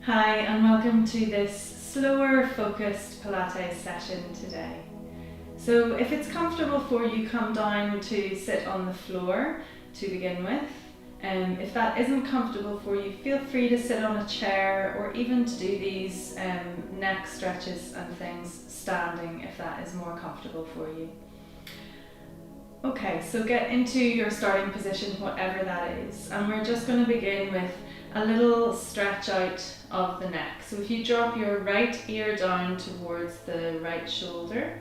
Hi and welcome to this slower focused Pilates session today. So if it's comfortable for you, come down to sit on the floor to begin with. If that isn't comfortable for you, feel free to sit on a chair or even to do these neck stretches and things standing if that is more comfortable for you. Okay, so get into your starting position, whatever that is, and we're just going to begin with a little stretch out of the neck. So if you drop your right ear down towards the right shoulder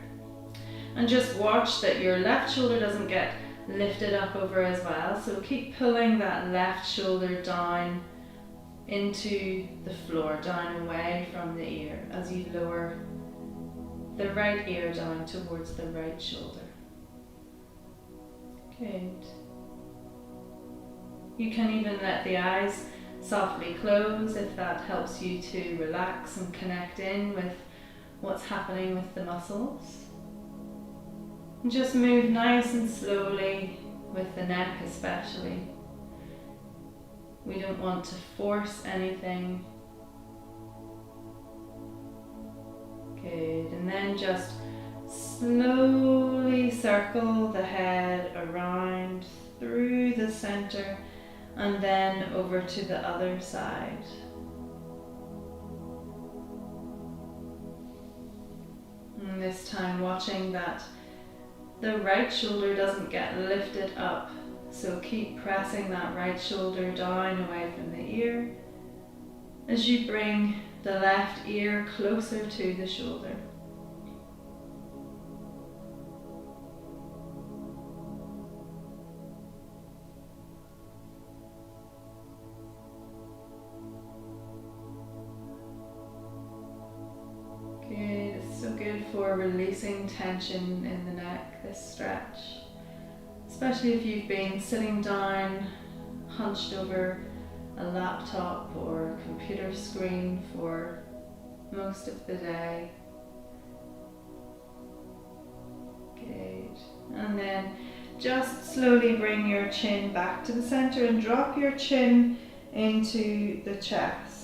and just watch that your left shoulder doesn't get lifted up over as well. So keep pulling that left shoulder down into the floor, down away from the ear as you lower the right ear down towards the right shoulder. Good. You can even let the eyes softly close if that helps you to relax and connect in with what's happening with the muscles. And just move nice and slowly with the neck especially. We don't want to force anything. Good. And then just slowly circle the head around through the center and then over to the other side. And this time watching that the right shoulder doesn't get lifted up, so keep pressing that right shoulder down away from the ear as you bring the left ear closer to the shoulder. For releasing tension in the neck, this stretch, especially if you've been sitting down hunched over a laptop or computer screen for most of the day. Good. And then just slowly bring your chin back to the center and drop your chin into the chest.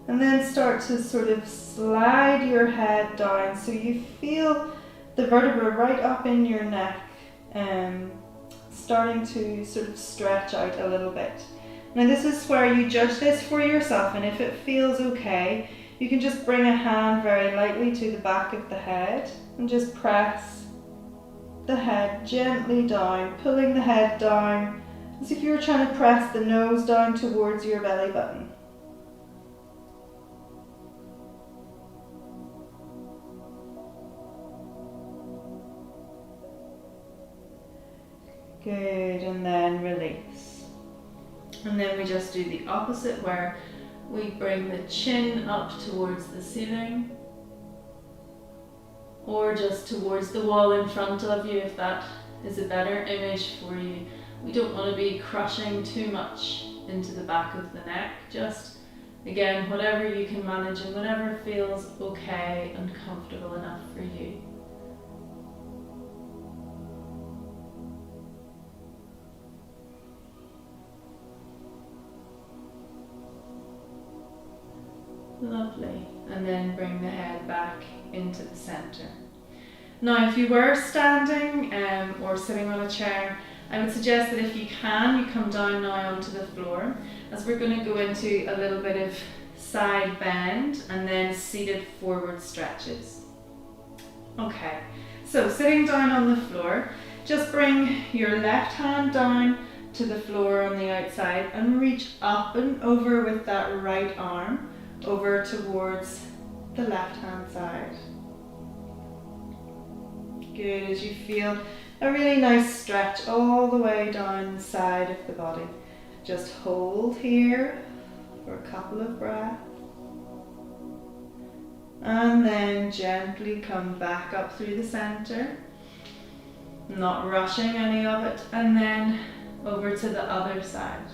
And then start to sort of slide your head down so you feel the vertebra right up in your neck starting to sort of stretch out a little bit. Now this is where you judge this for yourself, and if it feels okay, you can just bring a hand very lightly to the back of the head and just press the head gently down, pulling the head down as if you were trying to press the nose down towards your belly button. Good, and then release. And then we just do the opposite where we bring the chin up towards the ceiling or just towards the wall in front of you if that is a better image for you. We don't want to be crushing too much into the back of the neck, just again whatever you can manage and whatever feels okay and comfortable enough for you. Lovely. And then bring the head back into the center. Now if you were standing or sitting on a chair, I would suggest that if you can, you come down now onto the floor as we're going to go into a little bit of side bend and then seated forward stretches. Okay, so sitting down on the floor, just bring your left hand down to the floor on the outside and reach up and over with that right arm over towards the left hand side. Good, as you feel a really nice stretch all the way down the side of the body. Just hold here for a couple of breaths and then gently come back up through the center, not rushing any of it, and then over to the other side.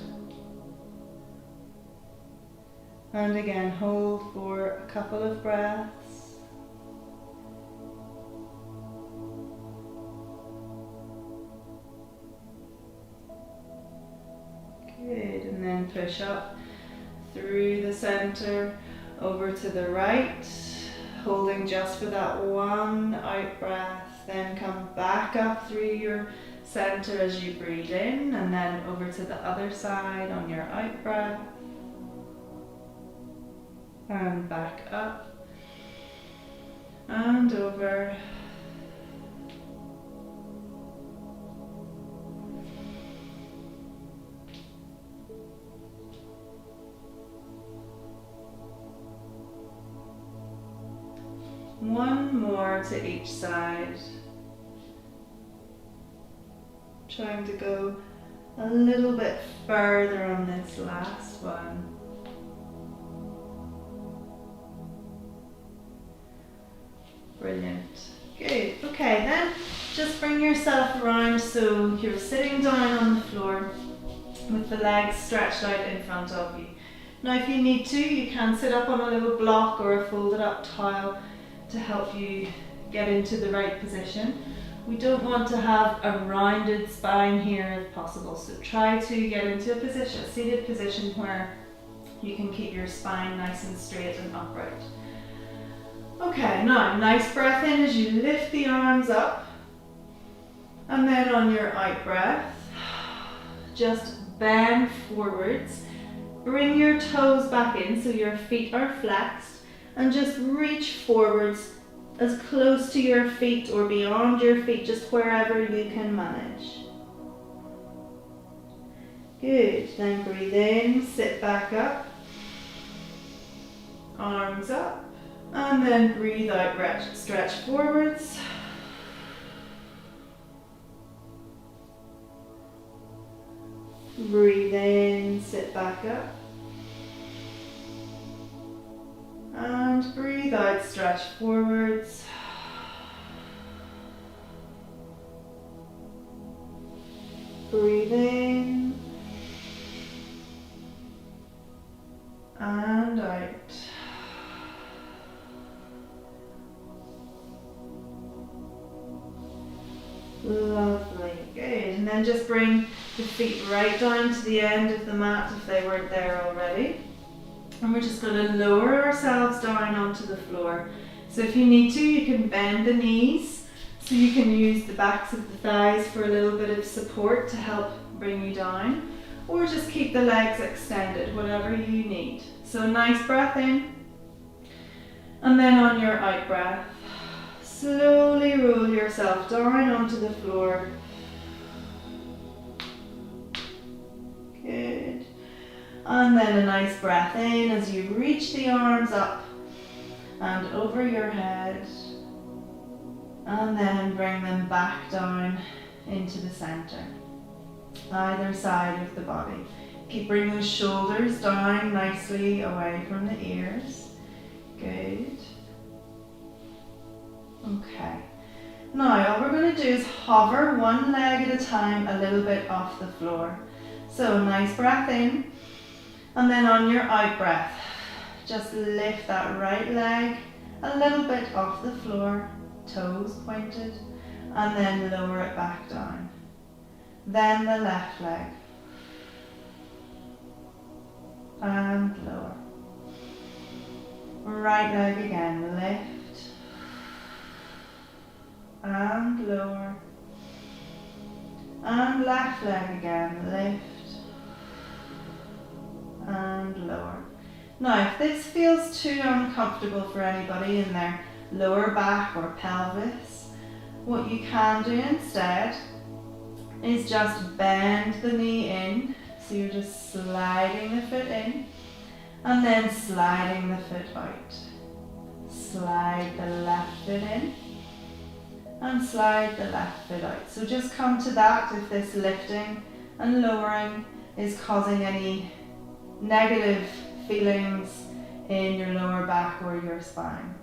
And again, hold for a couple of breaths. Good, and then push up through the center, over to the right, holding just for that one out breath, then come back up through your center as you breathe in, and then over to the other side on your out breath, and back up, and over. One more to each side. Trying to go a little bit further on this last one. Brilliant. Good. Okay, then just bring yourself around so you're sitting down on the floor with the legs stretched out in front of you. Now if you need to, you can sit up on a little block or a folded up towel to help you get into the right position. We don't want to have a rounded spine here if possible, so try to get into a position, a seated position where you can keep your spine nice and straight and upright. Okay, now nice breath in as you lift the arms up, and then on your out breath, just bend forwards, bring your toes back in so your feet are flexed, and just reach forwards as close to your feet or beyond your feet, just wherever you can manage. Good, then breathe in, sit back up, arms up, and then breathe out, stretch forwards. Breathe in, sit back up. And breathe out, stretch forwards. Breathe in. And out. Lovely, good. And then just bring the feet right down to the end of the mat if they weren't there already. And we're just going to lower ourselves down onto the floor. So if you need to, you can bend the knees so you can use the backs of the thighs for a little bit of support to help bring you down, or just keep the legs extended, whatever you need. So nice breath in, and then on your out breath, slowly roll yourself down onto the floor. Good. And then a nice breath in as you reach the arms up and over your head, and then bring them back down into the center, either side of the body. Keep bringing those shoulders down nicely away from the ears. Good. Okay. Now all we're going to do is hover one leg at a time a little bit off the floor. So nice breath in. And then on your out breath, just lift that right leg a little bit off the floor, toes pointed, and then lower it back down. Then the left leg, and lower. Right leg again, lift, and lower. And left leg again, lift, and lower. Now if this feels too uncomfortable for anybody in their lower back or pelvis, what you can do instead is just bend the knee in, so you're just sliding the foot in and then sliding the foot out. Slide the left foot in and slide the left foot out. So just come to that if this lifting and lowering is causing any negative feelings in your lower back or your spine.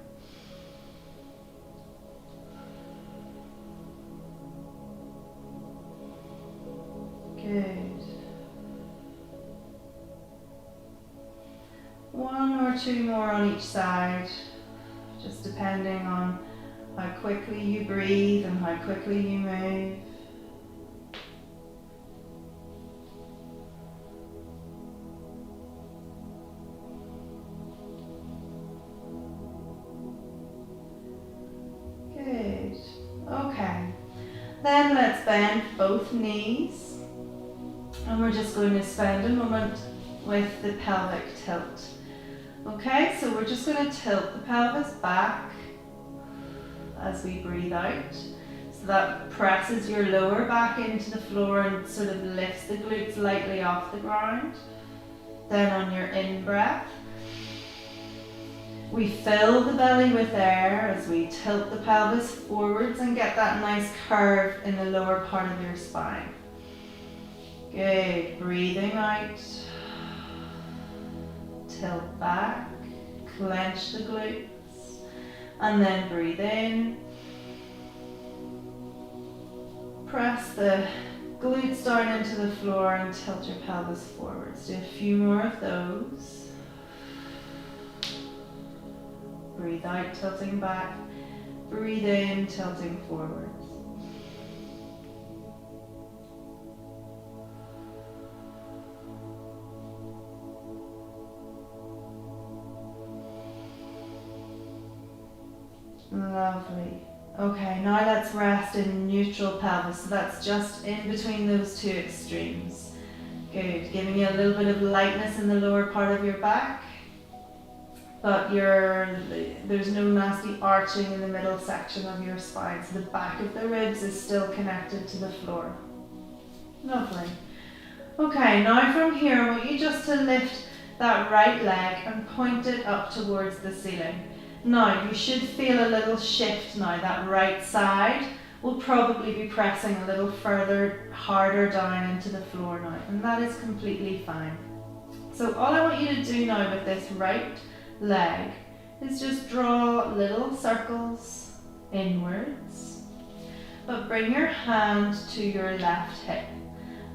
Good. One or two more on each side, just depending on how quickly you breathe and how quickly you move. then let's bend both knees. And we're just going to spend a moment with the pelvic tilt. Okay, so we're just going to tilt the pelvis back as we breathe out. So that presses your lower back into the floor and sort of lifts the glutes lightly off the ground. Then on your in-breath, we fill the belly with air as we tilt the pelvis forwards and get that nice curve in the lower part of your spine. Good, breathing out, tilt back, clench the glutes, and then breathe in. Press the glutes down into the floor and tilt your pelvis forwards. Do a few more of those. Breathe out, tilting back. Breathe in, tilting forwards. Lovely. Okay, now let's rest in neutral pelvis. So that's just in between those two extremes. Good, giving you a little bit of lightness in the lower part of your back, but there's no nasty arching in the middle section of your spine. So the back of the ribs is still connected to the floor. Lovely. Okay, now from here, I want you just to lift that right leg and point it up towards the ceiling. Now, you should feel a little shift now. That right side will probably be pressing a little further, harder down into the floor now, and that is completely fine. So all I want you to do now with this right leg is just draw little circles inwards, but bring your hand to your left hip,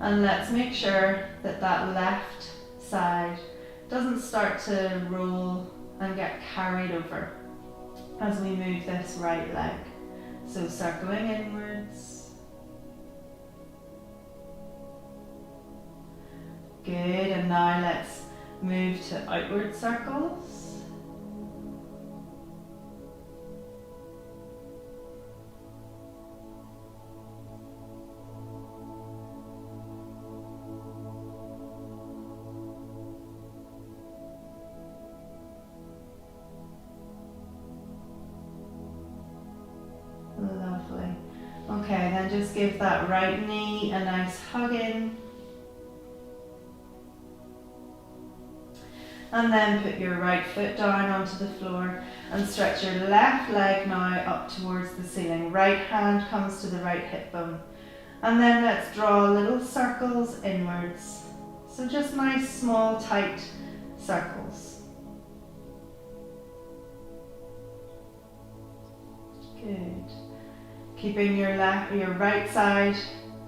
and let's make sure that that left side doesn't start to roll and get carried over as we move this right leg. So circling inwards. Good, and now let's move to outward circles. Lovely. Okay, then just give that right knee a nice hug in. And then put your right foot down onto the floor and stretch your left leg now up towards the ceiling. Right hand comes to the right hip bone. And then let's draw little circles inwards. So just nice, small, tight circles. Good. Keeping your right side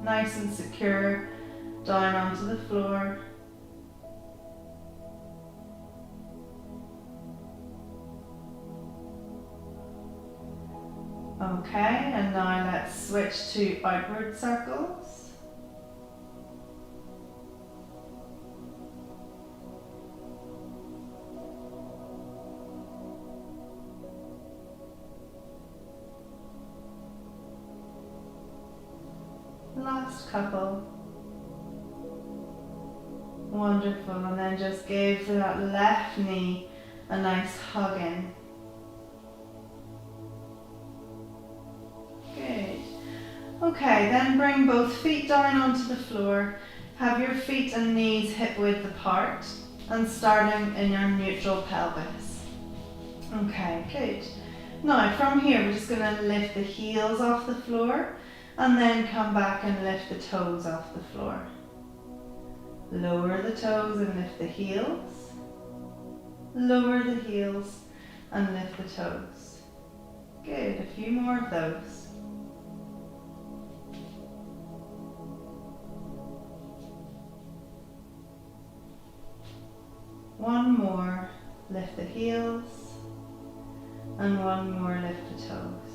nice and secure down onto the floor. Okay, and now let's switch to outward circles. Last couple. Wonderful, and then just give that left knee a nice hug in. Good. Okay, then bring both feet down onto the floor. Have your feet and knees hip width apart and starting in your neutral pelvis. Okay, good. Now from here we're just going to lift the heels off the floor and then come back and lift the toes off the floor. Lower the toes and lift the heels. Lower the heels and lift the toes. Good, a few more of those. One more, lift the heels, and one more, lift the toes.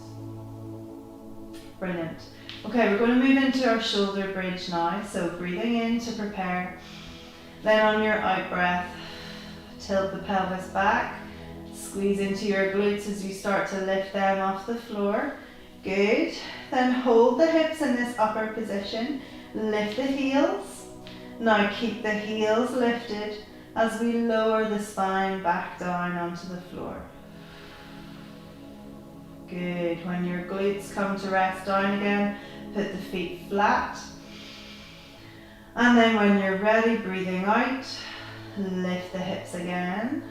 Brilliant. Okay, we're going to move into our shoulder bridge now, so breathing in to prepare. Then on your out breath, tilt the pelvis back, squeeze into your glutes as you start to lift them off the floor. Good. Then hold the hips in this upper position. Lift the heels. Now keep the heels lifted as we lower the spine back down onto the floor. Good. When your glutes come to rest down again, put the feet flat. And then when you're ready, breathing out, lift the hips again.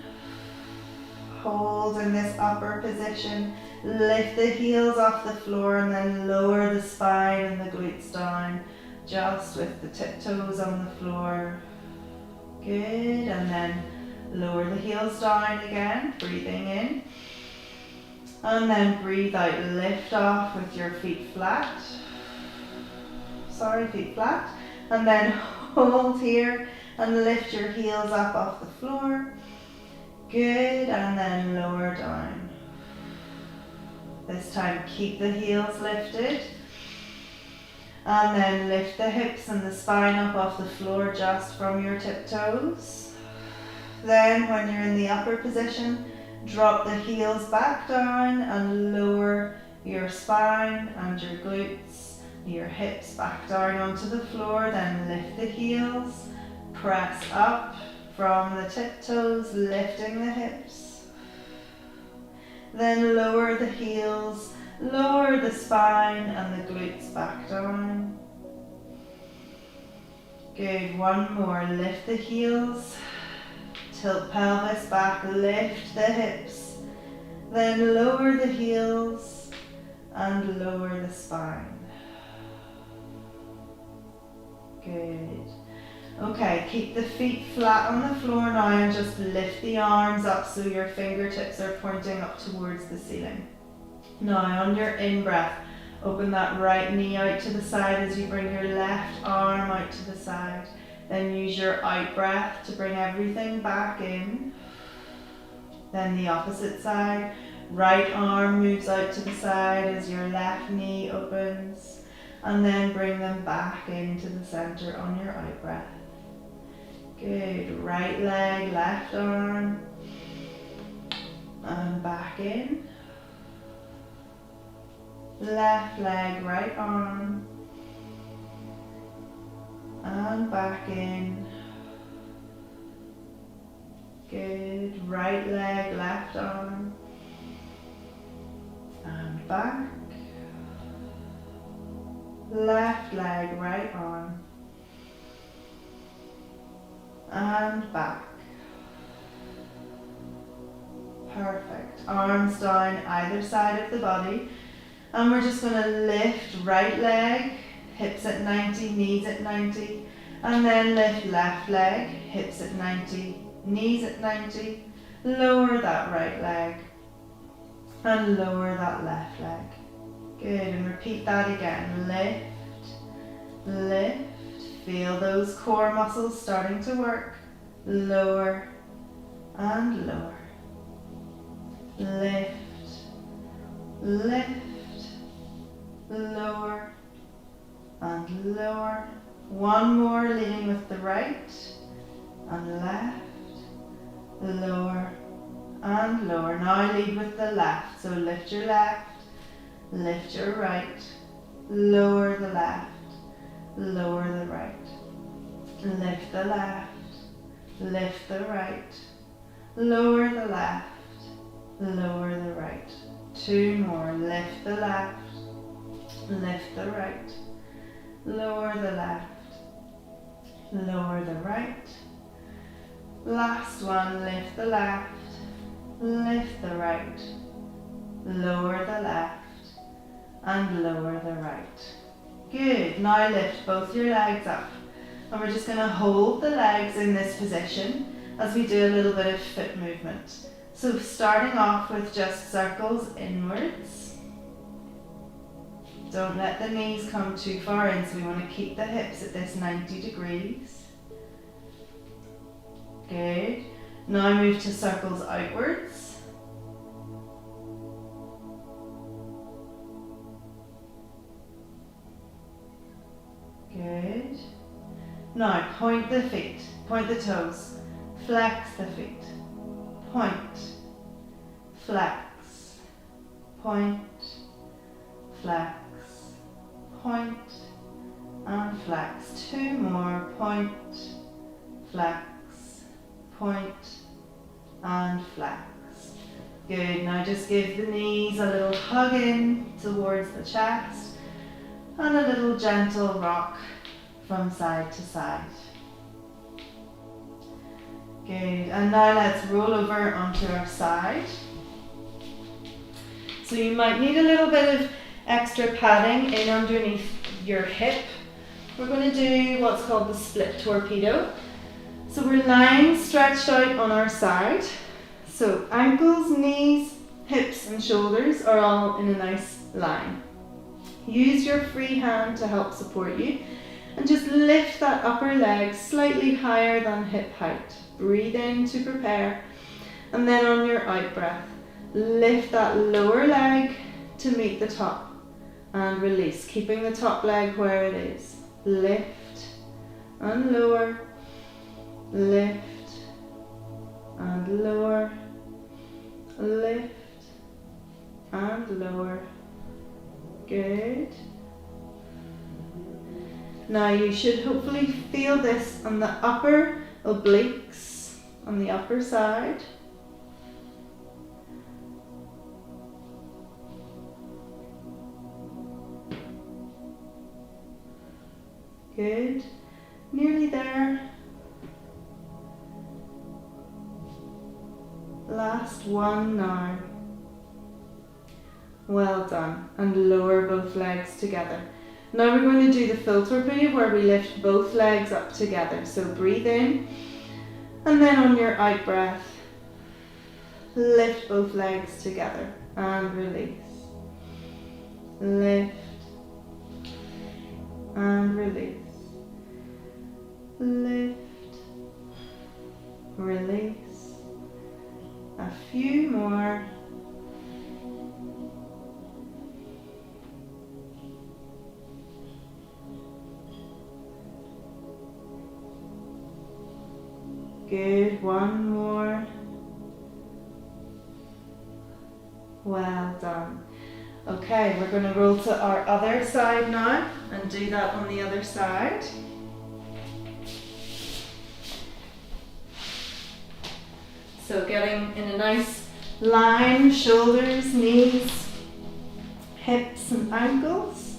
Hold in this upper position. Lift the heels off the floor and then lower the spine and the glutes down, just with the tiptoes on the floor. Good. And then lower the heels down again, breathing in. And then breathe out, lift off with your feet flat. Feet flat. And then hold here and lift your heels up off the floor. Good, and then lower down. This time keep the heels lifted. And then lift the hips and the spine up off the floor just from your tiptoes. Then when you're in the upper position, drop the heels back down and lower your spine and your glutes, your hips back down onto the floor. Then lift the heels, press up from the tiptoes, lifting the hips. Then lower the heels, lower the spine and the glutes back down. Good, one more. Lift the heels, tilt pelvis back, lift the hips. Then lower the heels and lower the spine. Good. Okay, keep the feet flat on the floor now and just lift the arms up so your fingertips are pointing up towards the ceiling. Now on your in-breath, open that right knee out to the side as you bring your left arm out to the side. Then use your out-breath to bring everything back in. Then the opposite side, right arm moves out to the side as your left knee opens. And then bring them back into the center on your out-breath. Good, right leg, left arm, and back in. Left leg, right arm, and back in. Good, right leg, left arm, and back. Left leg, right arm, and back. Perfect. Arms down either side of the body. And we're just going to lift right leg, hips at 90, knees at 90. And then lift left leg, hips at 90, knees at 90. Lower that right leg. And lower that left leg. Good, and repeat that again. Lift, lift. Feel those core muscles starting to work. Lower and lower. Lift, lift, lower and lower. One more, leading with the right and left, lower and lower. Now lead with the left, so lift your left. Lift your right, lower the left, lower the right. Lift the left, lift the right, lower the left, lower the right. Two more, lift the left, lift the right, lower the left, lower the right. Last one, lift the left, lift the right, lower the left, and lower the right. Good, now lift both your legs up. And we're just going to hold the legs in this position as we do a little bit of foot movement. So starting off with just circles inwards. Don't let the knees come too far in, so we want to keep the hips at this 90 degrees. Good. Now move to circles outwards. Good. Now point the feet, point the toes, flex the feet, point, flex, point, flex, point, and flex. 2 more, point, flex, point, and flex. Good, now just give the knees a little hug in towards the chest and a little gentle rock from side to side. Good, and now let's roll over onto our side. So you might need a little bit of extra padding in underneath your hip. We're going to do what's called the split torpedo. So we're lying stretched out on our side. So ankles, knees, hips and shoulders are all in a nice line. Use your free hand to help support you and just lift that upper leg slightly higher than hip height. Breathe in to prepare, and then on your out breath, lift that lower leg to meet the top and release, keeping the top leg where it is. Lift and lower, lift and lower, lift and lower. Good. Now you should hopefully feel this on the upper obliques, on the upper side. Good. Nearly there. Last one now. Well done. And lower both legs together. Now we're going to do the full torpedo where we lift both legs up together. So breathe in, and then on your out breath, lift both legs together and release. Lift and release. Lift, release. A few more. Good, one more. Well done. Okay, we're going to roll to our other side now and do that on the other side. So getting in a nice line, shoulders, knees, hips and ankles.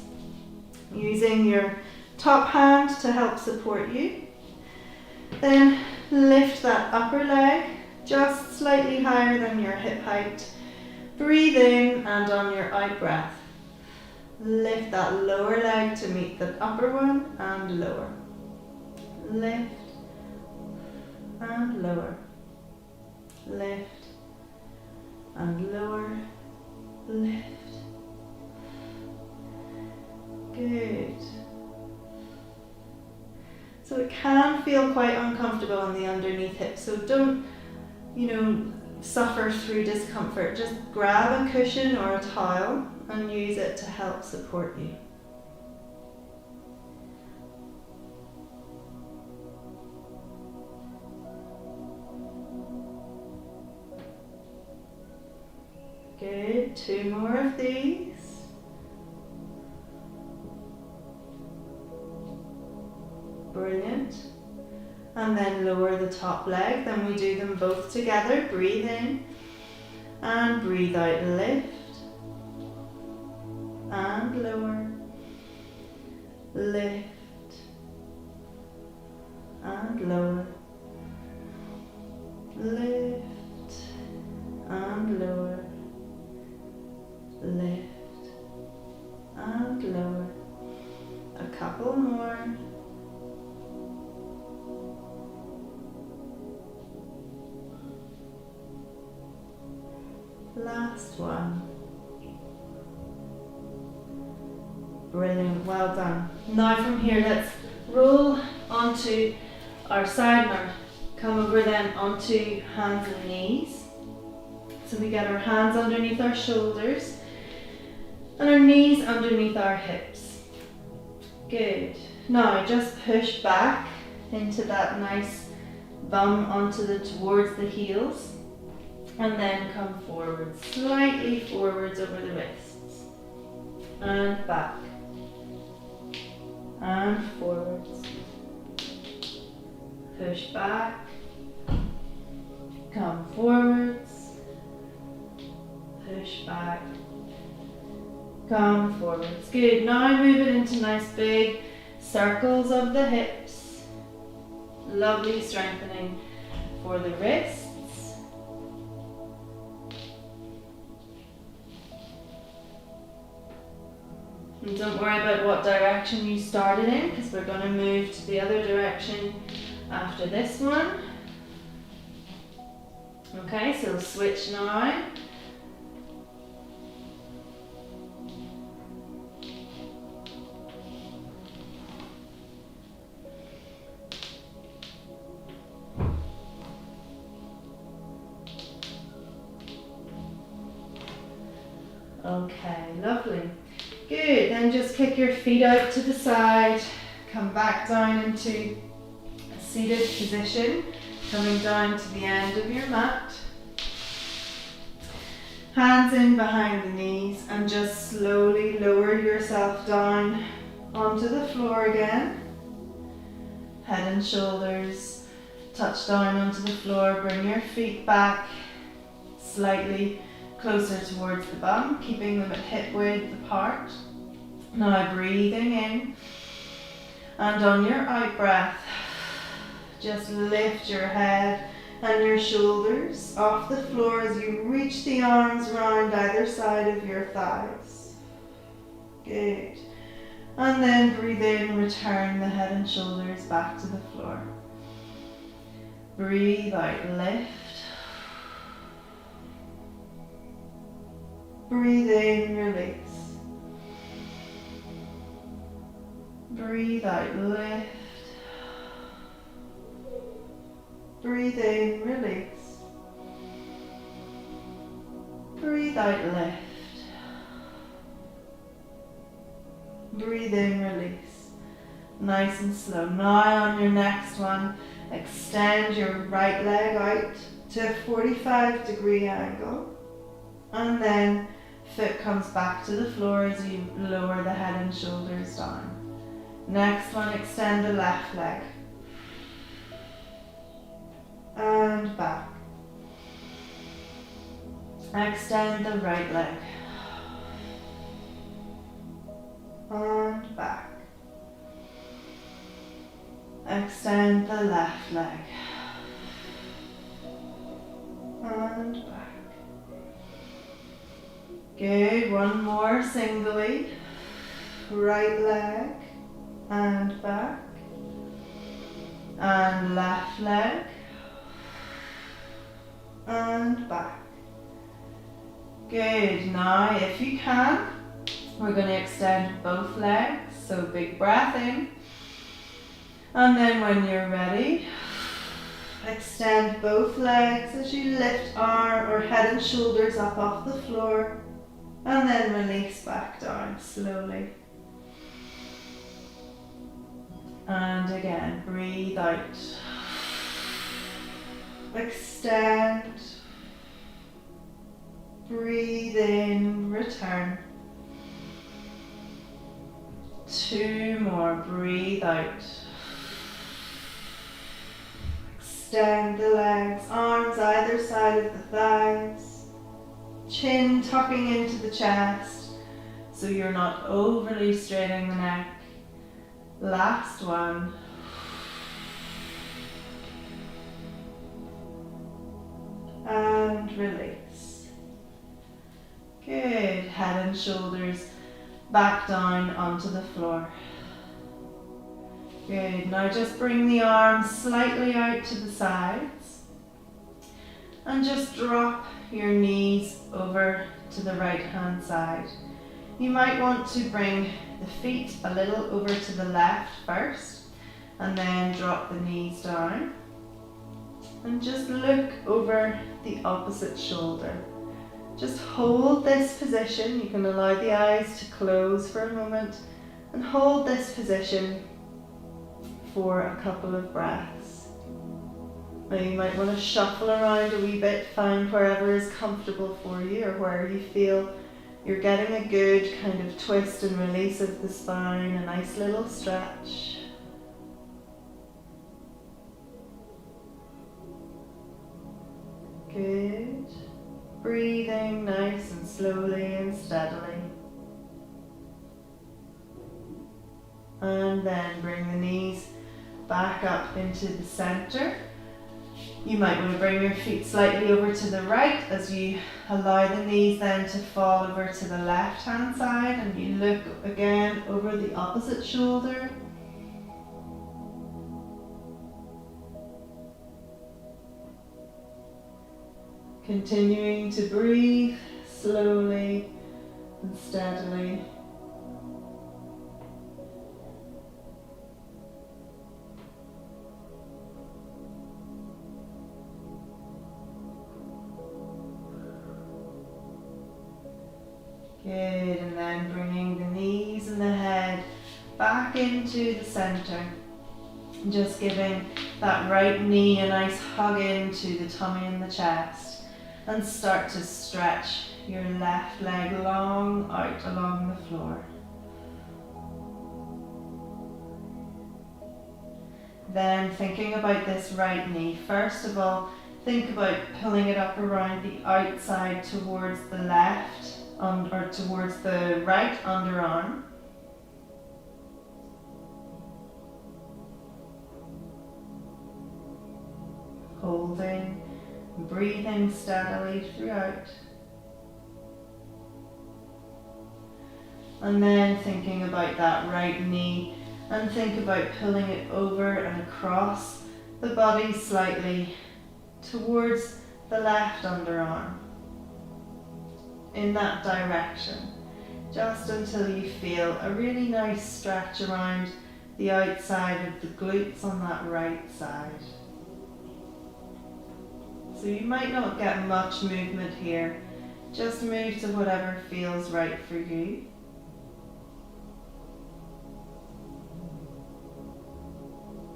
Using your top hand to help support you. Then lift that upper leg just slightly higher than your hip height. Breathe in, and on your out breath, lift that lower leg to meet the upper one and lower. Lift and lower. Lift and lower. Lift. Good. So it can feel quite uncomfortable on the underneath hip, so don't, suffer through discomfort. Just grab a cushion or a towel and use it to help support you. Good, 2 more of these. Brilliant. And then lower the top leg. Then we do them both together. Breathe in and breathe out. Lift and lower. Lift and lower. Lift and lower. Lift and lower. A couple more. Last one. Brilliant, well done. Now from here, let's roll onto our side now. Come over then onto hands and knees. So we get our hands underneath our shoulders and our knees underneath our hips. Good. Now just push back into that nice bum towards the heels. And then come forward, slightly forwards over the wrists. and back, and forwards. Push back, come forwards, push back, come forwards. Good. Now move it into nice big circles of the hips. Lovely strengthening for the wrists. And don't worry about what direction you started in, because we're going to move to the other direction after this one. Okay, so switch now. Okay, lovely. Good, then just kick your feet out to the side, come back down into a seated position, coming down to the end of your mat. Hands in behind the knees and just slowly lower yourself down onto the floor again. Head and shoulders touch down onto the floor, bring your feet back slightly closer towards the bum, keeping them at hip width apart. Now breathing in, and on your out breath, just lift your head and your shoulders off the floor as you reach the arms round either side of your thighs. Good. And then breathe in, return the head and shoulders back to the floor. Breathe out, lift. Breathe in, release. Breathe out, lift. Breathe in, release. Breathe out, lift. Breathe in, release. Nice and slow. Now on your next one, extend your right leg out to a 45-degree angle. And then foot comes back to the floor as you lower the head and shoulders down. Next one, extend the left leg. And back. Extend the right leg. And back. Extend the left leg. And back. Good, one more singly. Right leg and back. And left leg and back. Good, now if you can, we're going to extend both legs, so big breath in. And then when you're ready, extend both legs as you lift arm or head and shoulders up off the floor. And then release back down slowly. And again, breathe out. Extend. Breathe in, return. Two more, breathe out. Extend the legs, arms either side of the thighs. Chin tucking into the chest so you're not overly straining the neck. Last one. And release. Good. Head and shoulders back down onto the floor. Good. Now just bring the arms slightly out to the sides. And just drop your knees over to the right hand side. You might want to bring the feet a little over to the left first and then drop the knees down. And just look over the opposite shoulder. Just hold this position. You can allow the eyes to close for a moment and hold this position for a couple of breaths. Now you might want to shuffle around a wee bit, find wherever is comfortable for you or where you feel You're getting a good kind of twist and release of the spine, a nice little stretch. Good. Breathing nice and slowly and steadily. And then bring the knees back up into the center. You might want to bring your feet slightly over to the right as you allow the knees then to fall over to the left hand side, and you look again over the opposite shoulder. Continuing to breathe slowly and steadily. Good, and then bringing the knees and the head back into the center. Just giving that right knee a nice hug into the tummy and the chest. And start to stretch your left leg long out along the floor. Then thinking about this right knee, first of all, think about pulling it up around the outside towards the left, or towards the right underarm. Holding, breathing steadily throughout. And then thinking about that right knee, and think about pulling it over and across the body slightly towards the left underarm. In that direction, just until you feel a really nice stretch around the outside of the glutes on that right side. So you might not get much movement here, just move to whatever feels right for you.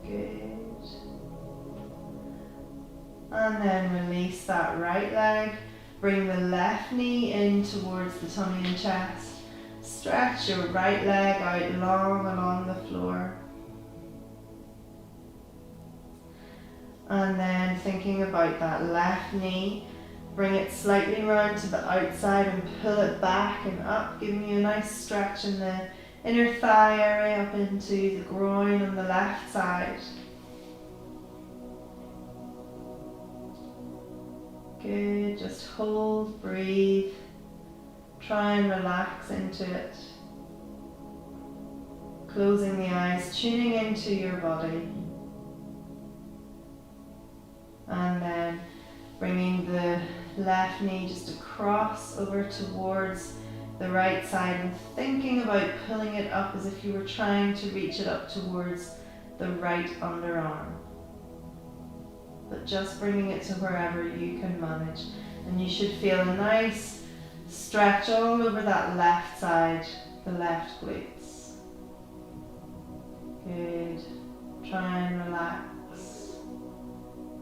Good. And then release that right leg. Bring the left knee in towards the tummy and chest. Stretch your right leg out long along the floor. And then thinking about that left knee, bring it slightly round to the outside and pull it back and up, giving you a nice stretch in the inner thigh area up into the groin on the left side. Good, just hold, breathe, try and relax into it. Closing the eyes, tuning into your body. And then bringing the left knee just across over towards the right side and thinking about pulling it up as if you were trying to reach it up towards the right underarm. But just bringing it to wherever you can manage. And you should feel a nice stretch all over that left side, the left glutes. Good. Try and relax.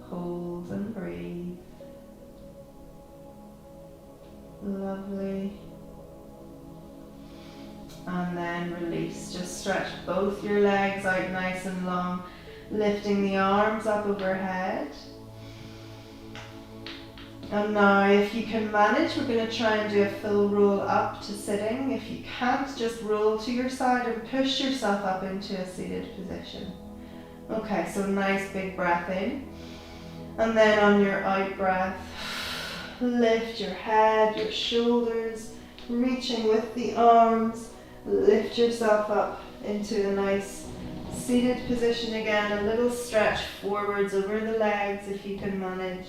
Hold and breathe. Lovely. And then release. Just stretch both your legs out nice and long, lifting the arms up overhead. And now if you can manage, we're going to try and do a full roll up to sitting. If you can't, just roll to your side and push yourself up into a seated position. Okay, so nice big breath in. And then on your out breath, lift your head, your shoulders, reaching with the arms. Lift yourself up into a nice seated position again. A little stretch forwards over the legs if you can manage.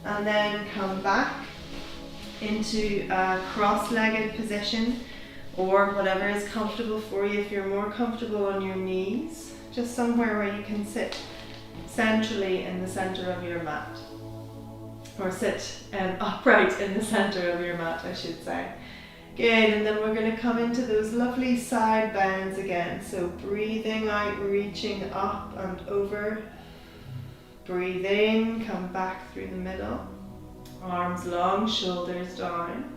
And then come back into a cross-legged position, or whatever is comfortable for you. If you're more comfortable on your knees, just somewhere where you can sit centrally in the center of your mat, or sit upright in the center of your mat, I should say. Good, and then we're going to come into those lovely side bends again. So breathing out, reaching up and over. Breathe in, come back through the middle. Arms long, shoulders down.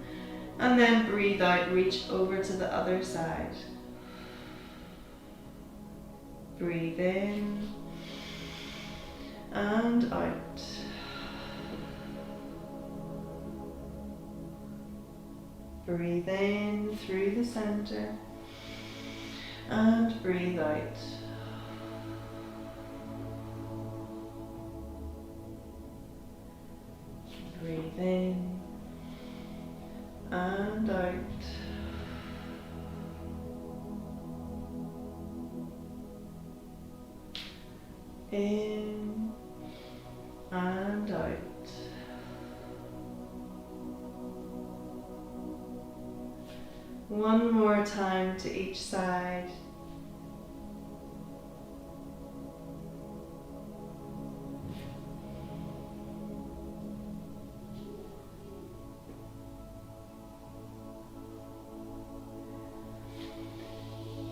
And then breathe out, reach over to the other side. Breathe in and out. Breathe in through the center and breathe out. Breathe in and out. In and out. One more time to each side.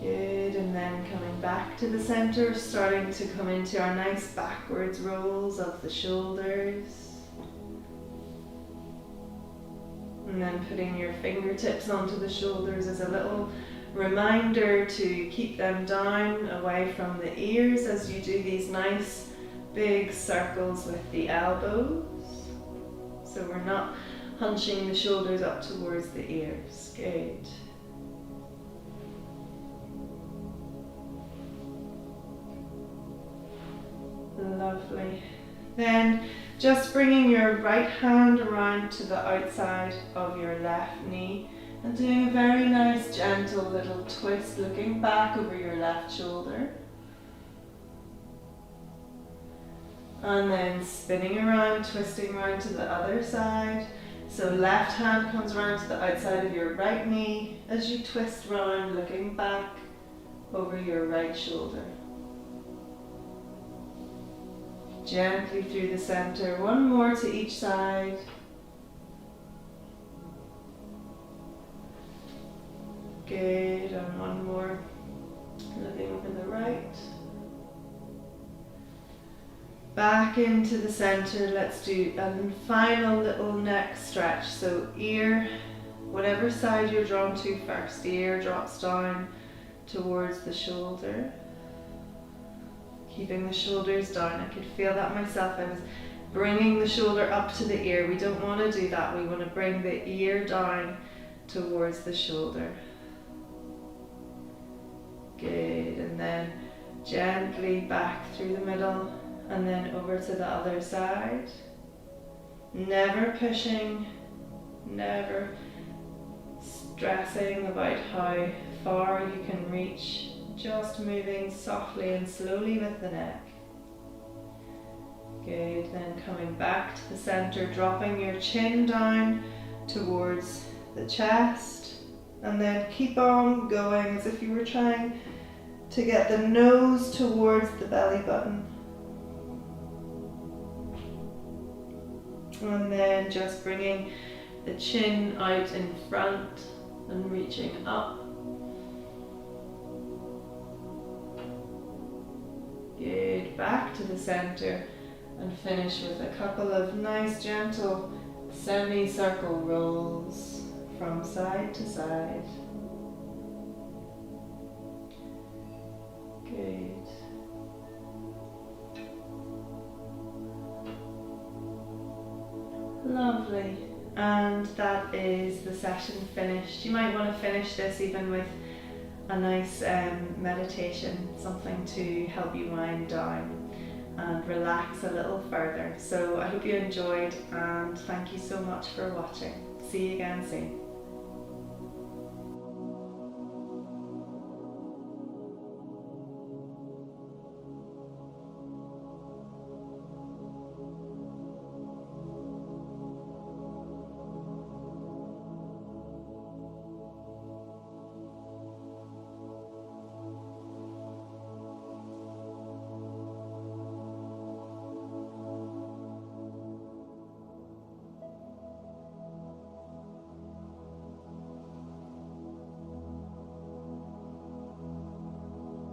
Good, and then coming back to the center, starting to come into our nice backwards rolls of the shoulders. And then putting your fingertips onto the shoulders as a little reminder to keep them down away from the ears as you do these nice big circles with the elbows. So we're not hunching the shoulders up towards the ears. Good. Lovely. Then just bringing your right hand around to the outside of your left knee and doing a very nice gentle little twist, looking back over your left shoulder. And then spinning around, twisting around to the other side. So left hand comes around to the outside of your right knee as you twist round, looking back over your right shoulder. Gently through the center, one more to each side. Good, and one more, looking over the right. Back into the center, let's do a final little neck stretch. So ear, whatever side you're drawn to first, the ear drops down towards the shoulder. Keeping the shoulders down. I could feel that myself. I was bringing the shoulder up to the ear. We don't want to do that. We want to bring the ear down towards the shoulder. Good. And then gently back through the middle and then over to the other side. Never pushing, never stressing about how far you can reach. Just moving softly and slowly with the neck. Good, then coming back to the center, dropping your chin down towards the chest, and then keep on going as if you were trying to get the nose towards the belly button. And then just bringing the chin out in front and reaching up. Good, back to the center and finish with a couple of nice gentle semicircle rolls from side to side. Good. Lovely. And that is the session finished. You might want to finish this even with a nice meditation, something to help you wind down and relax a little further. So I hope you enjoyed and thank you so much for watching. See you again soon.